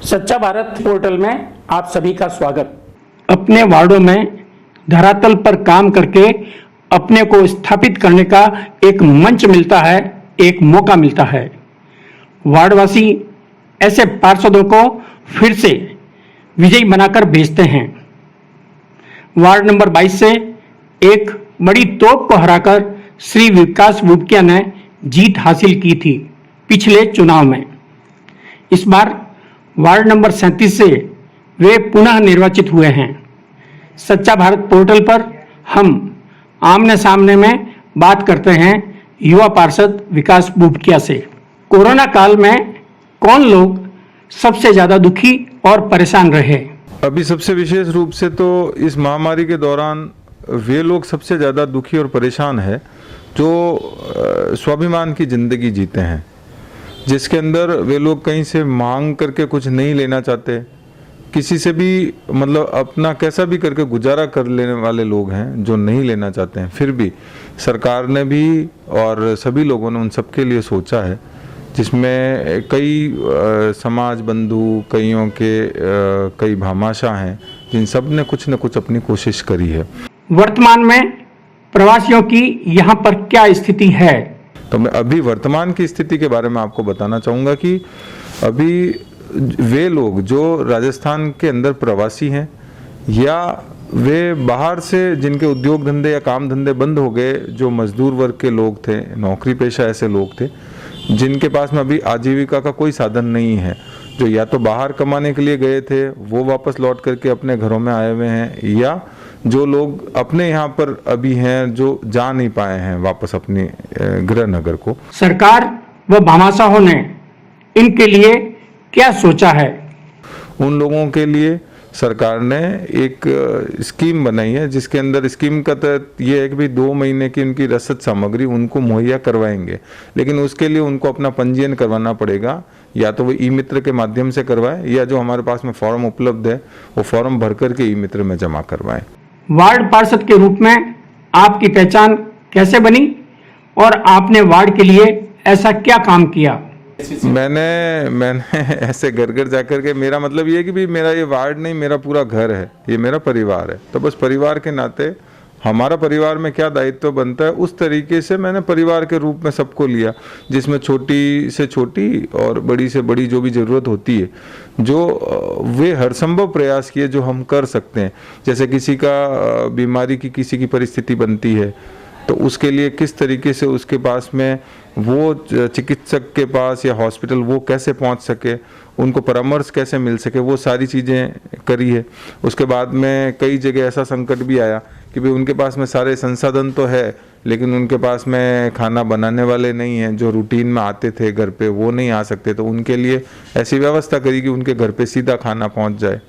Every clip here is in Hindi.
सच्चा भारत पोर्टल में आप सभी का स्वागत। अपने वार्डों में धरातल पर काम करके अपने को स्थापित करने का एक मंच मिलता है, एक मौका मिलता है। वार्डवासी ऐसे पार्षदों को फिर से विजयी बनाकर भेजते हैं। वार्ड नंबर 22 से एक बड़ी तोप को हराकर श्री विकास बुबकिया ने जीत हासिल की थी पिछले चुनाव में। इस बार वार्ड नंबर 37 से वे पुनः निर्वाचित हुए हैं। सच्चा भारत पोर्टल पर हम आमने सामने में बात करते हैं युवा पार्षद विकास बुबकिया से। कोरोना काल में कौन लोग सबसे ज्यादा दुखी और परेशान रहे? अभी सबसे विशेष रूप से तो इस महामारी के दौरान वे लोग सबसे ज़्यादा दुखी और परेशान है जो स्वाभिमान की ज़िंदगी जीते हैं, जिसके अंदर वे लोग कहीं से मांग करके कुछ नहीं लेना चाहते, किसी से भी मतलब अपना कैसा भी करके गुजारा कर लेने वाले लोग हैं जो नहीं लेना चाहते हैं। फिर भी सरकार ने भी और सभी लोगों ने उन सबके लिए सोचा है, जिसमें कई समाज बंधु, कईयों के कई भामाशाह हैं जिन सब ने कुछ न कुछ अपनी कोशिश करी है। वर्तमान में प्रवासियों की यहाँ पर क्या स्थिति है? तो मैं अभी वर्तमान की स्थिति के बारे में आपको बताना चाहूँगा कि अभी वे लोग जो राजस्थान के अंदर प्रवासी हैं या वे बाहर से जिनके उद्योग धंधे या काम धंधे बंद हो गए, जो मजदूर वर्ग के लोग थे, नौकरी पेशा ऐसे लोग थे जिनके पास में अभी आजीविका का कोई साधन नहीं है, जो या तो बाहर कमाने के लिए गए थे वो वापस लौट करके अपने घरों में आए हुए हैं, या जो लोग अपने यहाँ पर अभी हैं जो जा नहीं पाए हैं वापस अपने गृह नगर को। सरकार व भामाशाहों ने इनके लिए क्या सोचा है? उन लोगों के लिए सरकार ने एक स्कीम बनाई है, जिसके अंदर स्कीम का तहत ये है कि भाई 2 महीने की उनकी रसद सामग्री उनको मुहैया करवाएंगे, लेकिन उसके लिए उनको अपना पंजीयन करवाना पड़ेगा, या तो वो ई मित्र के माध्यम से करवाएं या जो हमारे पास में फॉर्म उपलब्ध है वो फॉर्म भर करके ई मित्र में जमा करवाएं। वार्ड पार्षद के रूप में आपकी पहचान कैसे बनी और आपने वार्ड के लिए ऐसा क्या काम किया? मैंने ऐसे घर घर जाकर के, मेरा मतलब ये है कि भी मेरा ये वार्ड नहीं, मेरा पूरा घर है, ये मेरा परिवार है। तो बस परिवार के नाते हमारा परिवार में क्या दायित्व बनता है उस तरीके से मैंने परिवार के रूप में सबको लिया, जिसमें छोटी से छोटी और बड़ी से बड़ी जो भी ज़रूरत होती है, जो वे हर संभव प्रयास किए जो हम कर सकते हैं। जैसे किसी का बीमारी की किसी की परिस्थिति बनती है तो उसके लिए किस तरीके से उसके पास में वो चिकित्सक के पास या हॉस्पिटल वो कैसे पहुंच सके, उनको परामर्श कैसे मिल सके, वो सारी चीज़ें करी है। उसके बाद में कई जगह ऐसा संकट भी आया कि भाई उनके पास में सारे संसाधन तो है लेकिन उनके पास में खाना बनाने वाले नहीं हैं, जो रूटीन में आते थे घर पे वो नहीं आ सकते, तो उनके लिए ऐसी व्यवस्था करी कि उनके घर पे सीधा खाना पहुँच जाए।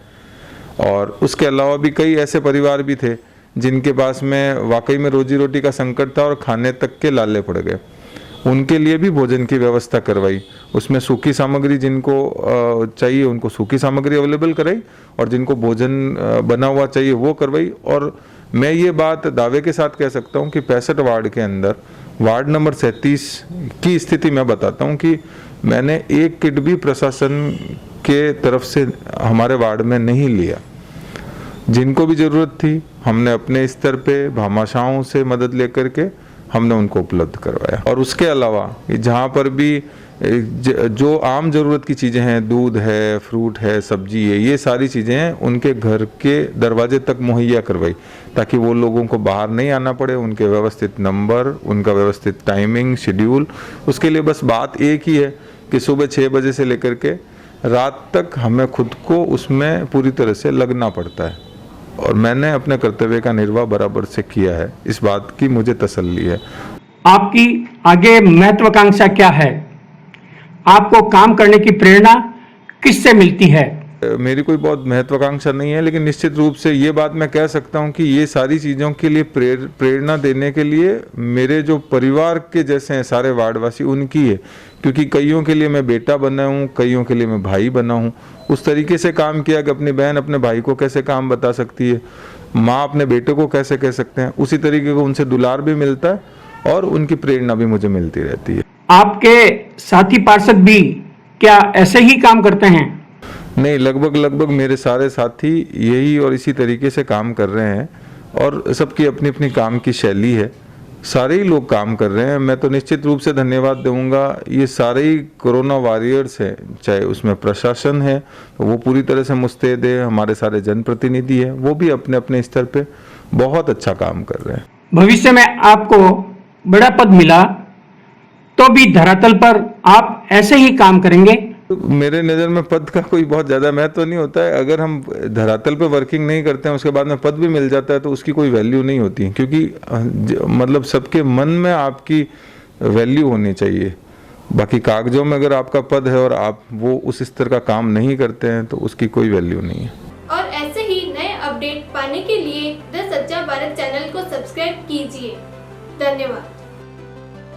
और उसके अलावा भी कई ऐसे परिवार भी थे जिनके पास में वाकई में रोजी रोटी का संकट था और खाने तक के लाले पड़ गए, उनके लिए भी भोजन की व्यवस्था करवाई। उसमें सूखी सामग्री जिनको चाहिए उनको सूखी सामग्री अवेलेबल कराई और जिनको भोजन बना हुआ चाहिए वो करवाई। और मैं ये बात दावे के साथ कह सकता हूँ कि 65 वार्ड के अंदर वार्ड नंबर 37 की स्थिति मैं बताता हूँ कि मैंने एक किट भी प्रशासन के तरफ से हमारे वार्ड में नहीं लिया। जिनको भी ज़रूरत थी हमने अपने स्तर पे भामाशाहों से मदद लेकर के हमने उनको उपलब्ध करवाया। और उसके अलावा जहाँ पर भी जो आम ज़रूरत की चीज़ें हैं, दूध है, फ्रूट है, सब्जी है, ये सारी चीज़ें हैं उनके घर के दरवाजे तक मुहैया करवाई, ताकि वो लोगों को बाहर नहीं आना पड़े। उनके व्यवस्थित नंबर, उनका व्यवस्थित टाइमिंग, शेड्यूल, उसके लिए बस बात एक ही है कि सुबह 6 बजे से लेकर के रात तक हमें खुद को उसमें पूरी तरह से लगना पड़ता है। और मैंने अपने कर्तव्य का निर्वाह बराबर से किया है, इस बात की मुझे तसल्ली है। आपकी आगे महत्वाकांक्षा क्या है? आपको काम करने की प्रेरणा किससे मिलती है? मेरी कोई बहुत महत्वाकांक्षा नहीं है, लेकिन निश्चित रूप से ये बात मैं कह सकता हूँ कि ये सारी चीज़ों के लिए प्रेरणा देने के लिए मेरे जो परिवार के जैसे हैं सारे वार्डवासी, उनकी है। क्योंकि कईयों के लिए मैं बेटा बना हूँ, कईयों के लिए मैं भाई बना हूँ। उस तरीके से काम किया कि अपनी बहन अपने भाई को कैसे काम बता सकती है, माँ अपने बेटे को कैसे कह सकते हैं, उसी तरीके को उनसे दुलार भी मिलता है और उनकी प्रेरणा भी मुझे मिलती रहती है। आपके साथी पार्षद भी क्या ऐसे ही काम करते हैं? नहीं, लगभग मेरे सारे साथी यही और इसी तरीके से काम कर रहे हैं और सबकी अपनी अपनी काम की शैली है। सारे ही लोग काम कर रहे हैं। मैं तो निश्चित रूप से धन्यवाद दूंगा, ये सारे ही कोरोना वॉरियर्स हैं, चाहे उसमें प्रशासन है वो पूरी तरह से मुस्तैद है, हमारे सारे जनप्रतिनिधि हैं वो भी अपने अपने स्तर पे बहुत अच्छा काम कर रहे हैं। भविष्य में आपको बड़ा पद मिला तो भी धरातल पर आप ऐसे ही काम करेंगे? तो मेरे नज़र में पद का कोई बहुत ज़्यादा महत्व नहीं होता है। अगर हम धरातल पे वर्किंग नहीं करते हैं उसके बाद में पद भी मिल जाता है तो उसकी कोई वैल्यू नहीं होती, क्योंकि मतलब सबके मन में आपकी वैल्यू होनी चाहिए। बाकी कागजों में अगर आपका पद है और आप वो उस स्तर का काम नहीं करते हैं तो उसकी कोई वैल्यू नहीं है। और ऐसे ही नए अपडेट पाने के लिए द सच्चा भारत चैनल को सब्सक्राइब कीजिए। धन्यवाद।